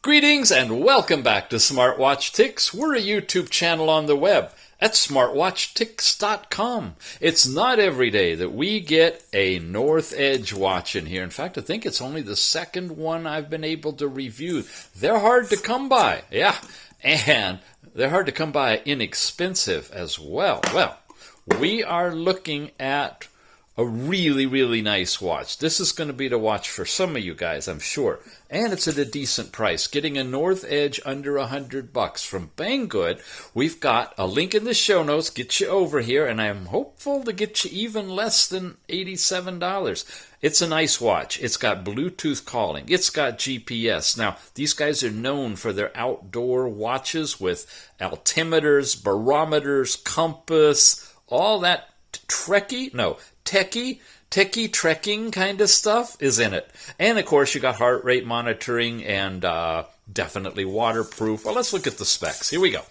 Greetings and welcome back to Smartwatch Ticks. We're a YouTube channel on the web at smartwatchticks.com. It's not every day that we get a North Edge watch in here. In fact, I think it's only the second one I've been able to review. They're hard to come by. Yeah, and they're hard to come by inexpensive as well. Well, we are looking at a really nice watch. This is going to be the watch for some of you guys, I'm sure. And it's at a decent price. Getting a North Edge under $100 from Banggood. We've got a link in the show notes. Get you over here, and I'm hopeful to get you even less than $87. It's a nice watch. It's got Bluetooth calling. It's got GPS. Now, these guys are known for their outdoor watches with altimeters, barometers, compass, all that techie trekking kind of stuff is in it. And of course, you got heart rate monitoring and definitely waterproof. Well, let's look at the specs. Here we go.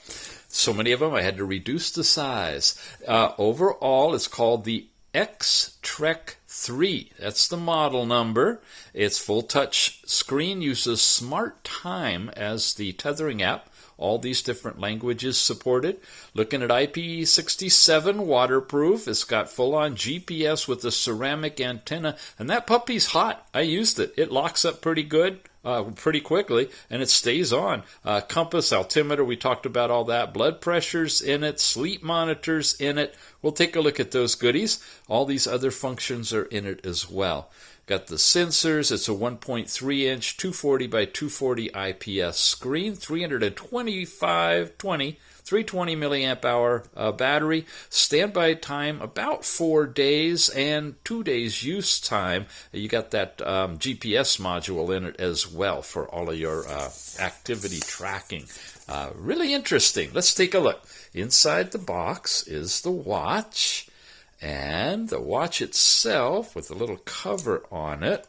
So many of them, I had to reduce the size. Overall, it's called the X-TREK3. That's the model number. It's full touch screen, uses Smart Time as the tethering app. All these different languages supported. Looking at IP67 waterproof. It's got full-on GPS with a ceramic antenna. And that puppy's hot. I used it. It locks up pretty good, pretty quickly, and it stays on. Compass, altimeter, we talked about all that. Blood pressure's in it. Sleep monitors in it. We'll take a look at those goodies. All these other functions are in it as well. Got the sensors. It's a 1.3-inch 240 by 240 IPS screen, 320 milliamp hour battery. Standby time about 4 days and 2 days use time. You got that GPS module in it as well for all of your activity tracking. Really interesting. Let's take a look. Inside the box is the watch. And the watch itself, with a little cover on it,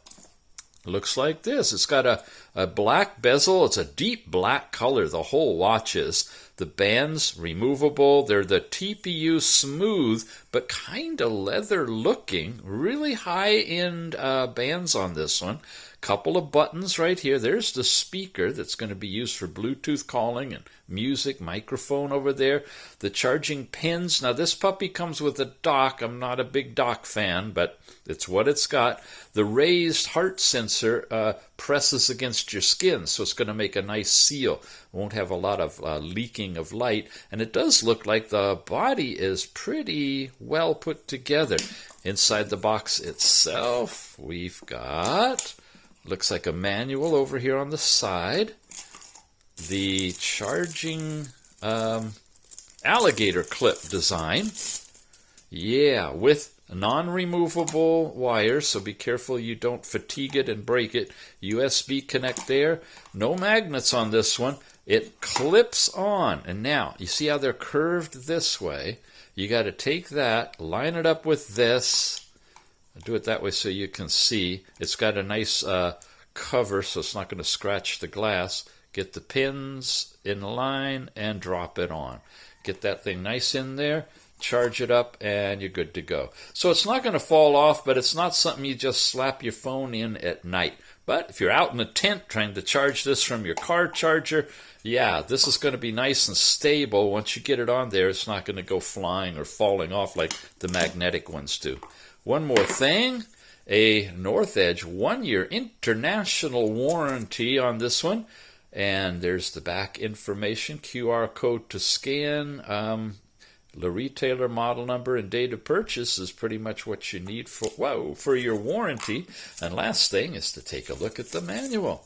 looks like this. It's got a black bezel. It's a deep black color, the whole watch is. The bands removable. They're the TPU smooth, but kind of leather looking. Really high-end bands on this one. Couple of buttons right here. There's the speaker that's going to be used for Bluetooth calling and music, microphone over there. The charging pins. Now this puppy comes with a dock. I'm not a big dock fan, but it's what it's got. The raised heart sensor presses against your skin, so it's going to make a nice seal. Won't have a lot of leaking of light, and it does look like the body is pretty well put together. Inside the box itself, we've got, looks like a manual over here on the side. The charging alligator clip design. Yeah, with non-removable wires, so be careful you don't fatigue it and break it. USB connect there. No magnets on this one. It clips on. And now, you see how they're curved this way? You got to take that, line it up with this. I'll do it that way so you can see. It's got a nice cover, so it's not going to scratch the glass. Get the pins in line and drop it on. Get that thing nice in there. Charge it up, and you're good to go. So it's not going to fall off, but it's not something you just slap your phone in at night. But if you're out in a tent trying to charge this from your car charger, yeah, this is going to be nice and stable. Once you get it on there, it's not going to go flying or falling off like the magnetic ones do. One more thing, a North Edge 1-year international warranty on this one. And there's the back information, QR code to scan. The retailer model number and date of purchase is pretty much what you need for your warranty. And last thing is to take a look at the manual.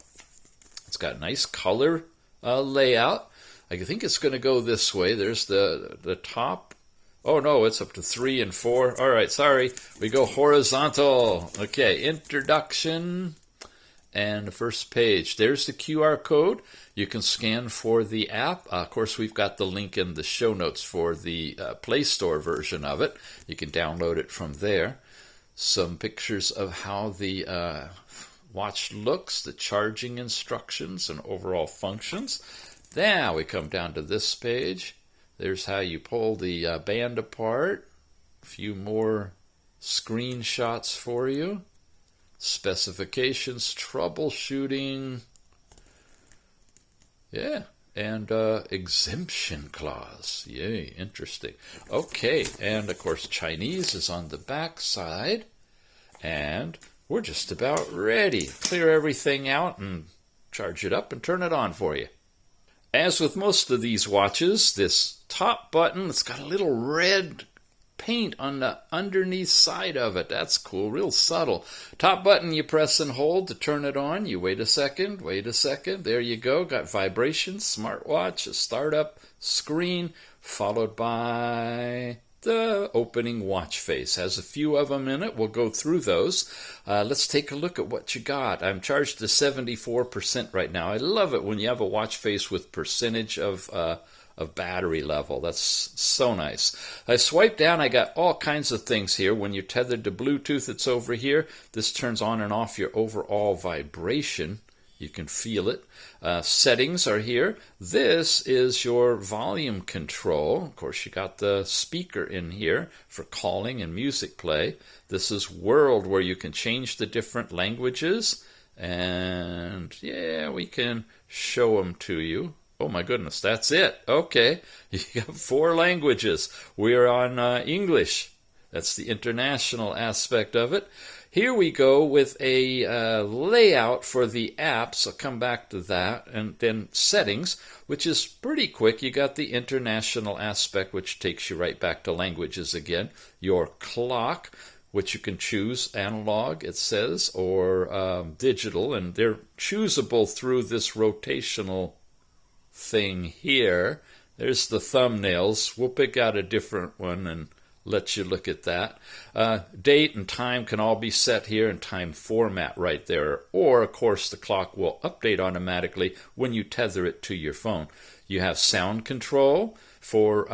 It's got nice color layout. I think it's going to go this way. There's the top. Oh no, it's up to 3 and 4. All right, sorry. We go horizontal. Okay, introduction. And the first page, there's the QR code. You can scan for the app. Of course, we've got the link in the show notes for the Play Store version of it. You can download it from there. Some pictures of how the watch looks, the charging instructions, and overall functions. Now we come down to this page. There's how you pull the band apart. A few more screenshots for you. Specifications, troubleshooting, Yeah. And exemption clause. Yay, interesting. Okay, and of course Chinese is on the back side. And we're just about ready. Clear everything out and charge it up and turn it on for you. As with most of these watches, this top button, it's got a little red paint on the underneath side of it. That's cool, real subtle. Top button you press and hold to turn it on. You wait a second. There you go. Got vibrations, smartwatch, a startup screen, followed by the opening watch face. Has a few of them in it. We'll go through those. Let's take a look at what you got. I'm charged to 74% right now. I love it when you have a watch face with percentage of battery level. That's so nice. I swipe down, I got all kinds of things here. When you're tethered to Bluetooth, it's over here. This turns on and off your overall vibration. You can feel it. Settings are here. This is your volume control. Of course, you got the speaker in here for calling and music play. This is World, where you can change the different languages. And yeah, we can show them to you. Oh my goodness, that's it. Okay, you got 4 languages. We're on English. That's the international aspect of it. Here we go with a layout for the apps. I'll come back to that. And then settings, which is pretty quick. You got the international aspect, which takes you right back to languages again. Your clock, which you can choose analog, it says, or digital. And they're choosable through this rotational thing here. There's the thumbnails. We'll pick out a different one and let you look at that. Date and time can all be set here, and time format right there. Or, of course, the clock will update automatically when you tether it to your phone. You have sound control for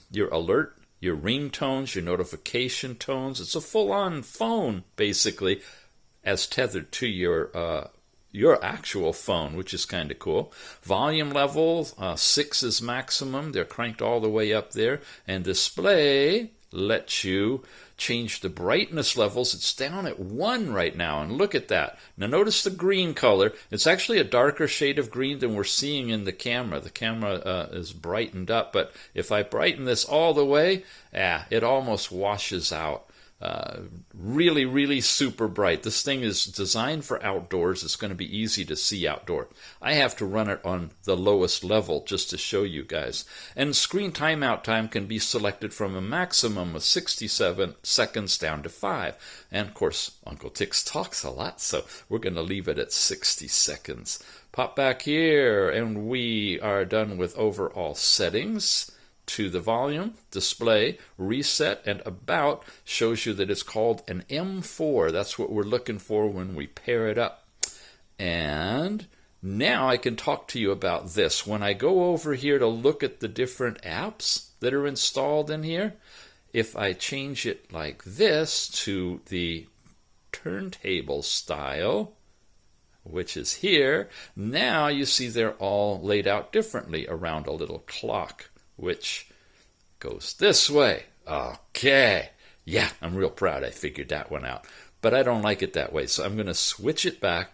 your alert, your ringtones, your notification tones. It's a full-on phone, basically, as tethered to your actual phone, which is kind of cool. Volume level, 6 is maximum. They're cranked all the way up there. And display lets you change the brightness levels. It's down at 1 right now, and look at that. Now notice the green color. It's actually a darker shade of green than we're seeing in the camera. The camera is brightened up, but if I brighten this all the way, it almost washes out. Really, really super bright. This thing is designed for outdoors. It's going to be easy to see outdoor. I have to run it on the lowest level just to show you guys. And screen timeout time can be selected from a maximum of 67 seconds down to 5. And of course, Uncle Tix talks a lot, so we're going to leave it at 60 seconds. Pop back here, and we are done with overall settings. To the volume, display, reset, and about shows you that it's called an M4. That's what we're looking for when we pair it up. And now I can talk to you about this. When I go over here to look at the different apps that are installed in here, if I change it like this to the turntable style, which is here, now you see they're all laid out differently around a little clock, which goes this way. Okay. Yeah, I'm real proud I figured that one out. But I don't like it that way, so I'm going to switch it back,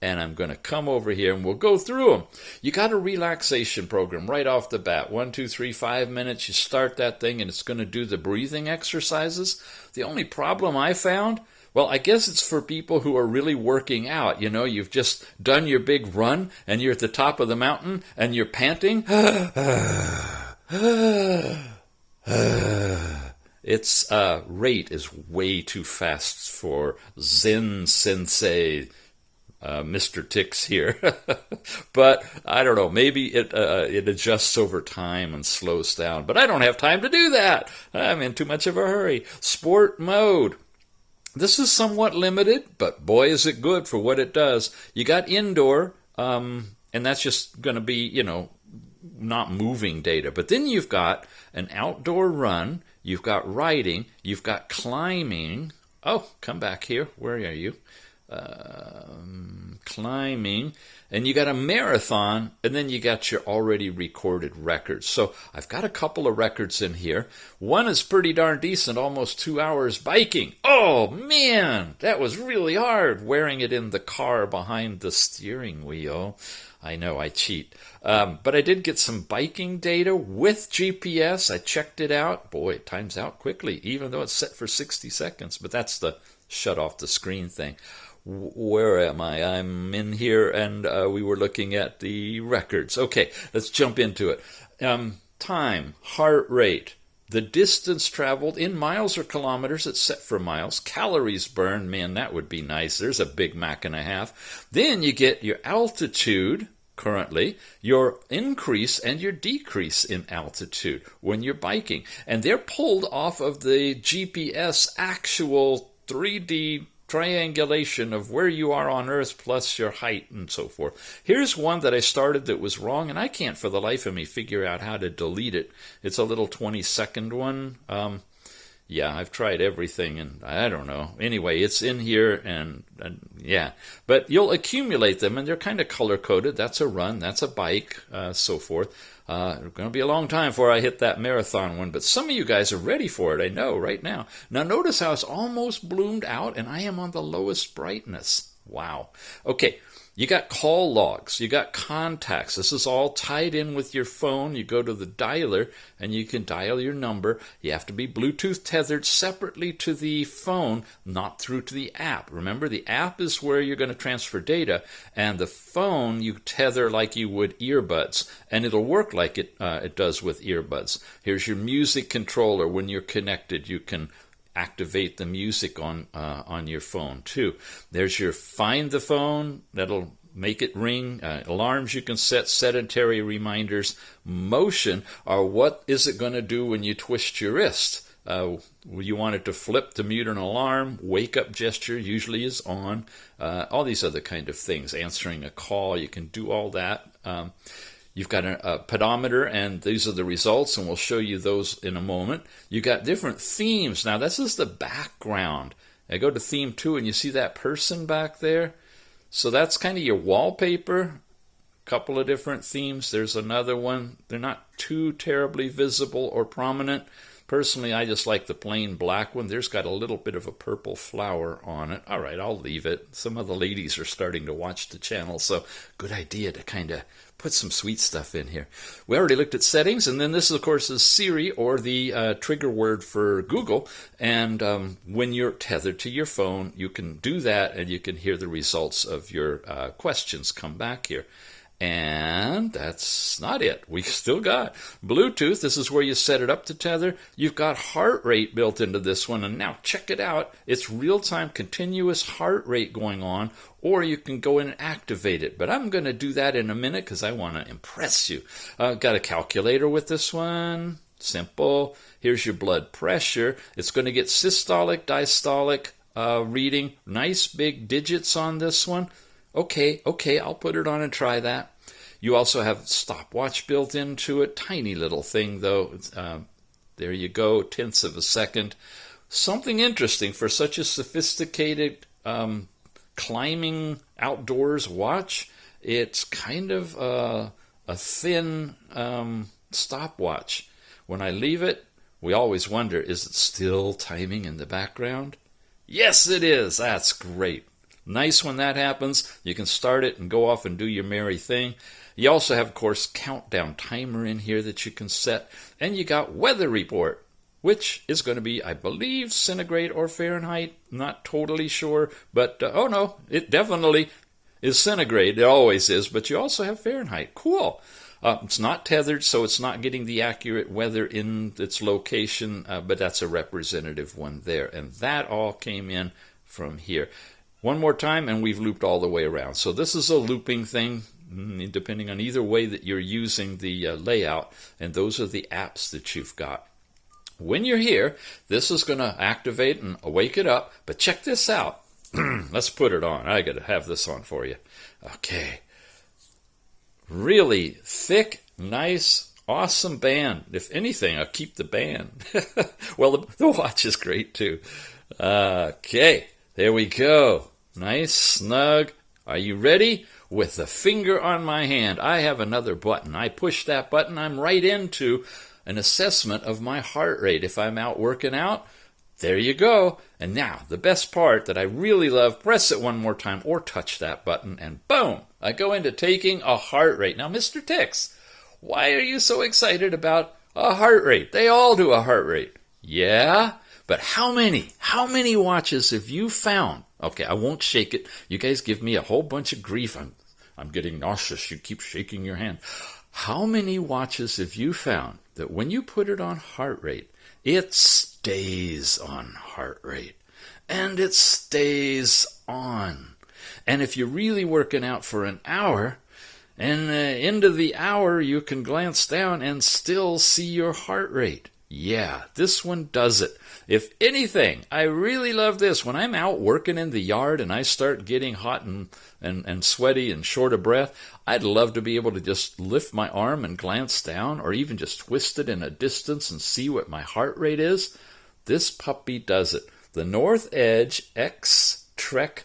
and I'm going to come over here, and we'll go through them. You got a relaxation program right off the bat. 1, 2, 3, 5 minutes. You start that thing, and it's going to do the breathing exercises. The only problem I found, well, I guess it's for people who are really working out. You know, you've just done your big run, and you're at the top of the mountain, and you're panting. Its rate is way too fast for Zen Sensei, Mr. Tix here. But I don't know, maybe it adjusts over time and slows down. But I don't have time to do that. I'm in too much of a hurry. Sport mode. This is somewhat limited, but boy is it good for what it does. You got indoor, and that's just going to be, you know, not moving data. But then you've got an outdoor run, you've got riding, you've got climbing. Oh, come back here. Where are you? Climbing. And you got a marathon, and then you got your already recorded records. So I've got a couple of records in here. One is pretty darn decent, almost 2 hours biking. Oh, man, that was really hard, wearing it in the car behind the steering wheel. I know, I cheat. But I did get some biking data with GPS. I checked it out. Boy, it times out quickly, even though it's set for 60 seconds. But that's the shut off the screen thing. Where am I? I'm in here, and we were looking at the records. Okay, let's jump into it. Time, heart rate, the distance traveled in miles or kilometers. It's set for miles. Calories burned, man, that would be nice. There's a Big Mac and a half. Then you get your altitude currently, your increase and your decrease in altitude when you're biking. And they're pulled off of the GPS actual 3D triangulation of where you are on Earth plus your height and so forth. Here's one that I started that was wrong, and I can't for the life of me figure out how to delete it. It's a little 20-second one. Yeah, I've tried everything, and I don't know. Anyway, it's in here, and yeah. But you'll accumulate them, and they're kind of color-coded. That's a run, that's a bike, so forth. It's going to be a long time before I hit that marathon one, but some of you guys are ready for it, I know, right now. Now, notice how it's almost bloomed out, and I am on the lowest brightness. Wow. Okay. You got call logs, you got contacts. This is all tied in with your phone. You go to the dialer and you can dial your number. You have to be Bluetooth tethered separately to the phone, not through to the app. Remember, the app is where you're going to transfer data, and the phone you tether like you would earbuds, and it'll work like it does with earbuds. Here's your music controller. When you're connected, you can activate the music on your phone too. There's your find the phone, that'll make it ring. Alarms you can set, sedentary reminders. Motion, or what is it going to do when you twist your wrist? You want it to flip to mute an alarm. Wake up gesture usually is on. All these other kind of things. Answering a call, you can do all that. You've got a pedometer, and these are the results, and we'll show you those in a moment. You got different themes. Now, this is the background. I go to theme 2, and you see that person back there? So that's kind of your wallpaper. A couple of different themes. There's another one. They're not too terribly visible or prominent. Personally, I just like the plain black one. There's got a little bit of a purple flower on it. All right, I'll leave it. Some of the ladies are starting to watch the channel, so good idea to kind of put some sweet stuff in here. We already looked at settings, and then this, of course, is Siri, or the trigger word for Google. And when you're tethered to your phone, you can do that, and you can hear the results of your questions come back here. And that's not it. We still got Bluetooth. This is where you set it up to tether. You've got heart rate built into this one. And now check it out. It's real-time continuous heart rate going on, or you can go in and activate it. But I'm going to do that in a minute because I want to impress you. Got a calculator with this one. Simple. Here's your blood pressure. It's going to get systolic, diastolic reading. Nice big digits on this one. Okay, I'll put it on and try that. You also have stopwatch built into it. Tiny little thing, though. There you go, tenths of a second. Something interesting for such a sophisticated climbing outdoors watch. It's kind of a thin stopwatch. When I leave it, we always wonder, is it still timing in the background? Yes, it is. That's great. Nice when that happens. You can start it and go off and do your merry thing. You also have, of course, countdown timer in here that you can set. And you got weather report, which is going to be, I believe, centigrade or Fahrenheit. Not totally sure, but oh no, it definitely is centigrade. It always is, but you also have Fahrenheit. Cool. It's not tethered, so it's not getting the accurate weather in its location, but that's a representative one there. And that all came in from here. One more time, and we've looped all the way around. So this is a looping thing, depending on either way that you're using the layout, and those are the apps that you've got. When you're here, this is going to activate and wake it up, but check this out. Let's put it on. I got to have this on for you. Okay. Really thick, nice, awesome band. If anything, I'll keep the band. Well, the watch is great, too. Okay. There we go. Nice, snug. Are you ready? With the finger on my hand, I have another button. I push that button, I'm right into an assessment of my heart rate. If I'm out working out, There you go. And now, the best part that I really love, press it one more time or touch that button and boom, I go into taking a heart rate. Now, Mr. Tix, why are you so excited about a heart rate? They all do a heart rate. Yeah, but how many watches have you found? Okay, I won't shake it. You guys give me a whole bunch of grief. I'm getting nauseous. You keep shaking your hand. How many watches have you found that when you put it on heart rate, it stays on heart rate? And it stays on. And if you're really working out for an hour, and the end of the hour you can glance down and still see your heart rate. Yeah, this one does it. If anything, I really love this. When I'm out working in the yard and I start getting hot and sweaty and short of breath, I'd love to be able to just lift my arm and glance down, or even just twist it in a distance and see what my heart rate is. This puppy does it. The North Edge X-TREK3.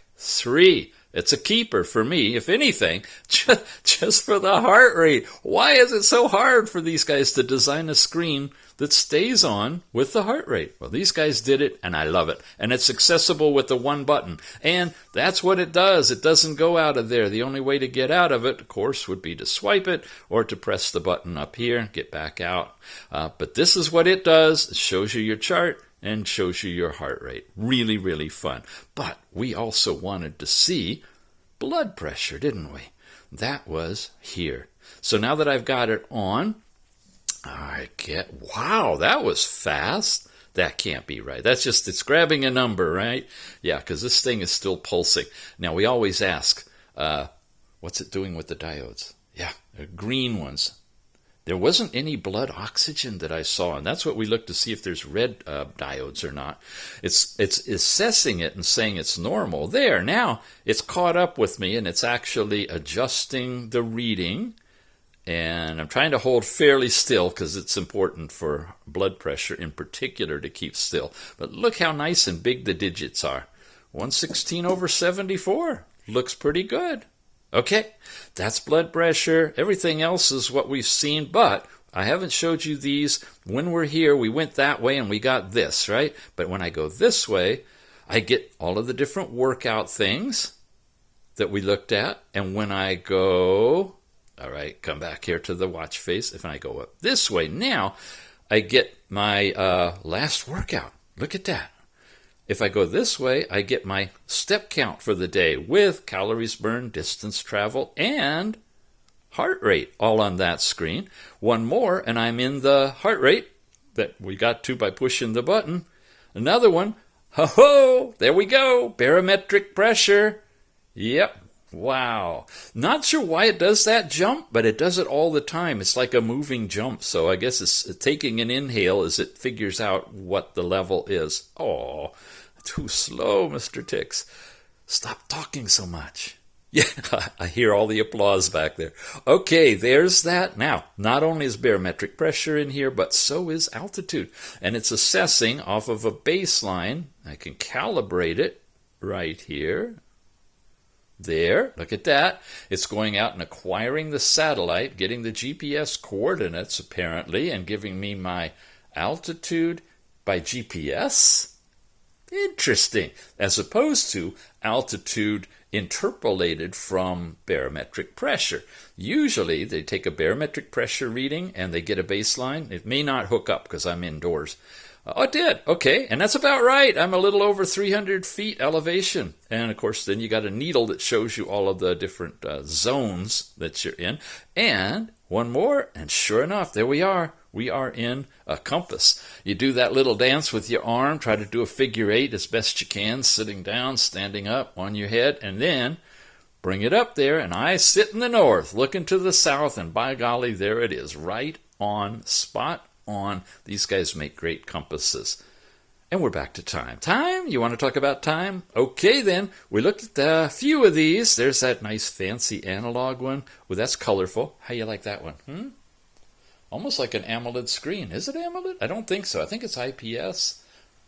It's a keeper for me, if anything, just for the heart rate. Why is it so hard for these guys to design a screen that stays on with the heart rate? Well, these guys did it, and I love it. And it's accessible with the one button. And that's what it does. It doesn't go out of there. The only way to get out of it, of course, would be to swipe it or to press the button up here and get back out. But this is what it does. It shows you your chart and shows you your heart rate. Really, really fun. But we also wanted to see blood pressure, didn't we? That was here. So now that I've got it on, wow, that was fast. That can't be right. That's just, it's grabbing a number, right? Yeah, because this thing is still pulsing. Now, we always ask, what's it doing with the diodes? Yeah, they're green ones. There wasn't any blood oxygen that I saw, and that's what we look to see if there's red diodes or not. It's assessing it and saying it's normal. There, now it's caught up with me, and it's actually adjusting the reading. And I'm trying to hold fairly still because it's important for blood pressure in particular to keep still. But look how nice and big the digits are. 116/74. Looks pretty good. Okay, that's blood pressure. Everything else is what we've seen, but I haven't showed you these. When we're here, we went that way and we got this, right? But when I go this way, I get all of the different workout things that we looked at. And when I go, all right, come back here to the watch face. If I go up this way now, I get my last workout. Look at that. If I go this way, I get my step count for the day with calories burned, distance traveled, and heart rate all on that screen. One more, and I'm in the heart rate that we got to by pushing the button. Another one. Ho-ho! There we go. Barometric pressure. Yep. Wow. Not sure why it does that jump, but it does it all the time. It's like a moving jump. So I guess it's taking an inhale as it figures out what the level is. Oh, too slow, Mr. Tix. Stop talking so much. Yeah, I hear all the applause back there. Okay, there's that. Now, not only is barometric pressure in here, but so is altitude. And it's assessing off of a baseline. I can calibrate it right here. There, look at that. It's going out and acquiring the satellite, getting the GPS coordinates, apparently, and giving me my altitude by GPS. Interesting. As opposed to altitude interpolated from barometric pressure. Usually, they take a barometric pressure reading and they get a baseline. It may not hook up because I'm indoors. Oh, it did. Okay, and that's about right. I'm a little over 300 feet elevation. And, of course, then you got a needle that shows you all of the different zones that you're in. And one more, and sure enough, there we are. We are in a compass. You do that little dance with your arm, try to do a figure 8 as best you can, sitting down, standing up on your head, and then bring it up there. And I sit in the north, looking to the south, and by golly, there it is, right on, spot on. These guys make great compasses. And we're back to time. Time? You want to talk about time? Okay, then. We looked at a few of these. There's that nice fancy analog one. Well, that's colorful. How you like that one? Almost like an AMOLED screen. Is it AMOLED? I don't think so. I think it's IPS.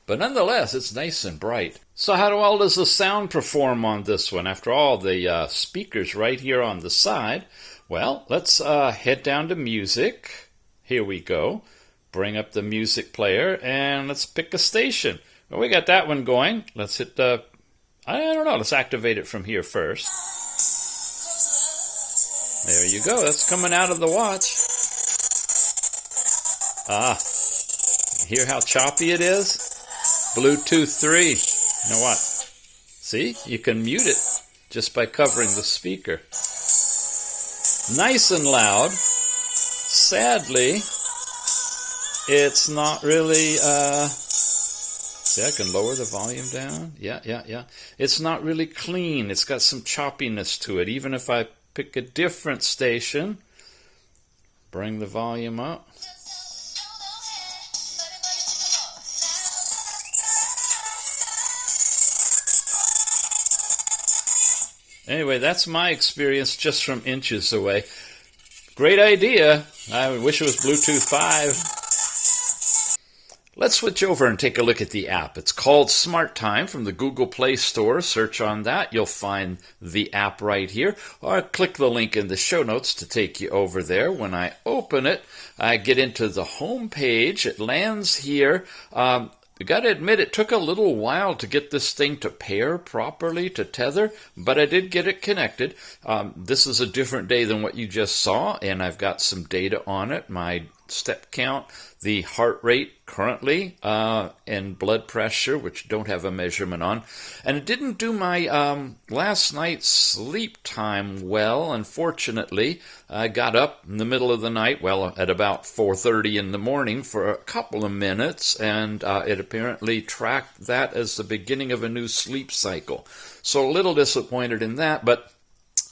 But nonetheless, it's nice and bright. So how well does the sound perform on this one? After all, the speakers right here on the side. Well, let's head down to music. Here we go. Bring up the music player, and let's pick a station. Well, we got that one going. Let's hit the, I don't know, let's activate it from here first. There you go. That's coming out of the watch. Ah, hear how choppy it is? Bluetooth 3. You know what? See, you can mute it just by covering the speaker. Nice and loud. Sadly, it's not really, see, I can lower the volume down. Yeah. It's not really clean. It's got some choppiness to it. Even if I pick a different station, bring the volume up. Anyway, that's my experience just from inches away. Great idea. I wish it was Bluetooth 5. Let's switch over and take a look at the app. It's called Smart Time from the Google Play Store. Search on that. You'll find the app right here. Or click the link in the show notes to take you over there. When I open it, I get into the home page. It lands here. I got to admit, it took a little while to get this thing to pair properly, to tether, but I did get it connected. This is a different day than what you just saw, and I've got some data on it. My step count, the heart rate currently, and blood pressure, which don't have a measurement on. And it didn't do my last night's sleep time well, unfortunately. I got up in the middle of the night, well, at about 4:30 in the morning for a couple of minutes, and it apparently tracked that as the beginning of a new sleep cycle. So a little disappointed in that, but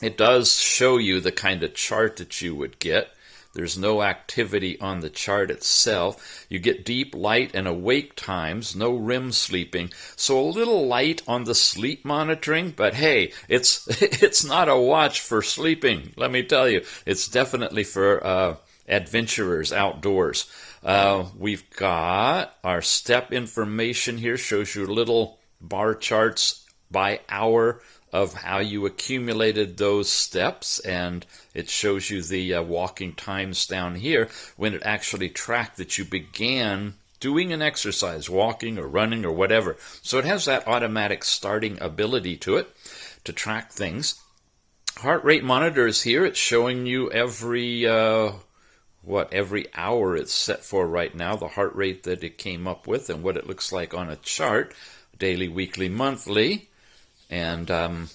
it does show you the kind of chart that you would get. There's no activity on the chart itself. You get deep, light, and awake times, no REM sleeping. So a little light on the sleep monitoring, but hey, it's not a watch for sleeping, let me tell you. It's definitely for adventurers outdoors. We've got our step information here, shows you little bar charts by hour of how you accumulated those steps, and it shows you the walking times down here when it actually tracked that you began doing an exercise, walking or running or whatever. So it has that automatic starting ability to it to track things. Heart rate monitor is here. It's showing you every hour it's set for right now, the heart rate that it came up with and what it looks like on a chart, daily, weekly, monthly. And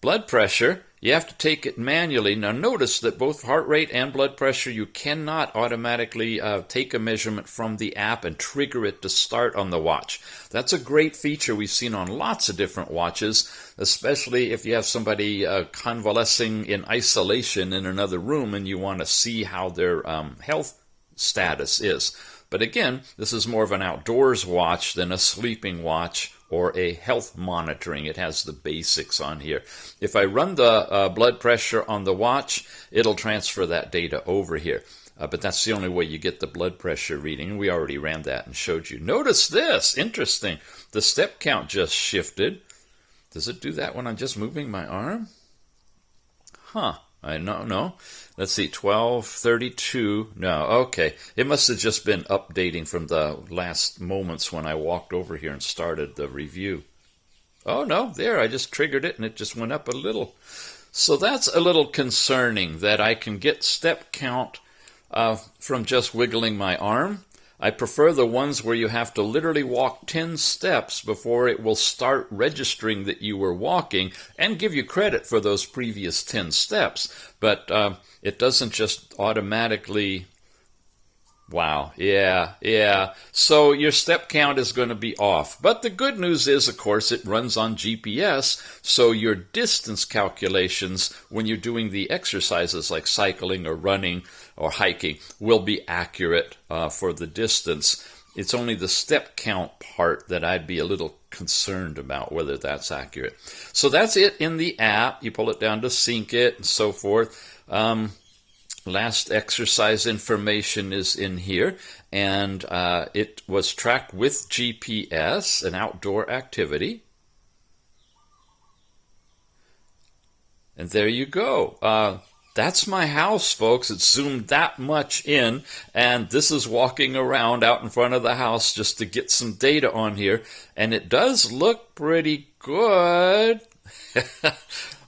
blood pressure, you have to take it manually. Now notice that both heart rate and blood pressure, you cannot automatically take a measurement from the app and trigger it to start on the watch. That's a great feature we've seen on lots of different watches, especially if you have somebody convalescing in isolation in another room and you want to see how their health status is. But again, this is more of an outdoors watch than a sleeping watch or a health monitoring. It has the basics on here. If I run the blood pressure on the watch, it'll transfer that data over here. But that's the only way you get the blood pressure reading. We already ran that and showed you. Notice this. Interesting. The step count just shifted. Does it do that when I'm just moving my arm? Huh. I don't know. Let's see, 12:32. No, okay. It must have just been updating from the last moments when I walked over here and started the review. Oh, no, there, I just triggered it and it just went up a little. So that's a little concerning that I can get step count from just wiggling my arm. I prefer the ones where you have to literally walk 10 steps before it will start registering that you were walking and give you credit for those previous 10 steps. But it doesn't just automatically... Wow, yeah. So your step count is going to be off. But the good news is, of course, it runs on GPS, so your distance calculations when you're doing the exercises like cycling or running or hiking will be accurate for the distance. It's only the step count part that I'd be a little concerned about whether that's accurate. So that's it in the app. You pull it down to sync it and so forth. Last exercise information is in here, and it was tracked with GPS, an outdoor activity. And there you go. that's my house, folks. It's zoomed that much in, and this is walking around out in front of the house just to get some data on here, and it does look pretty good.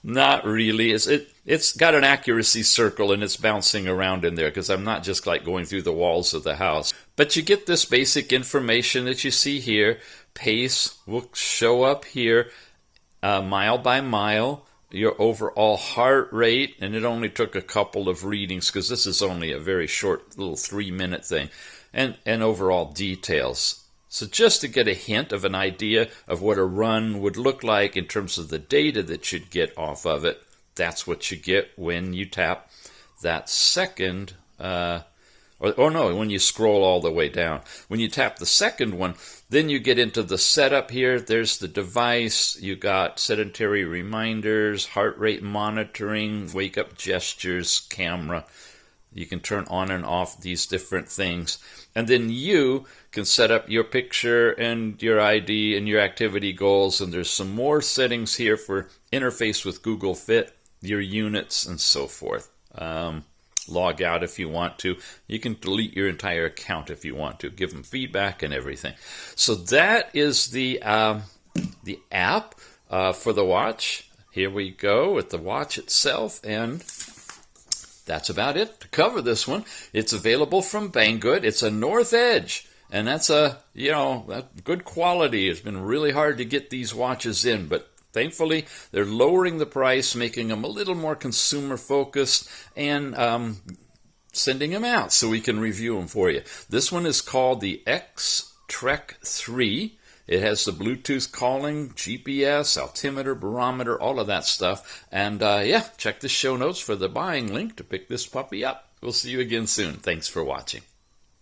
Not really. It's got an accuracy circle, and it's bouncing around in there because I'm not just like going through the walls of the house. But you get this basic information that you see here. Pace will show up here, mile by mile. Your overall heart rate, and it only took a couple of readings because this is only a very short little 3-minute thing, and overall details. So just to get a hint of an idea of what a run would look like in terms of the data that you'd get off of it, that's what you get when you tap that second, when you scroll all the way down. When you tap the second one, then you get into the setup here. There's the device. You got sedentary reminders, heart rate monitoring, wake-up gestures, camera. You can turn on and off these different things. And then you can set up your picture and your ID and your activity goals. And there's some more settings here for interface with Google Fit, your units, and so forth. Log out if you want to. You can delete your entire account if you want to. Give them feedback and everything. So that is the app for the watch. Here we go with the watch itself, and that's about it to cover this one. It's available from Banggood. It's a North Edge, and that's good quality. It's been really hard to get these watches in, but thankfully, they're lowering the price, making them a little more consumer-focused, and sending them out so we can review them for you. This one is called the X-TREK3. It has the Bluetooth calling, GPS, altimeter, barometer, all of that stuff. And check the show notes for the buying link to pick this puppy up. We'll see you again soon. Thanks for watching.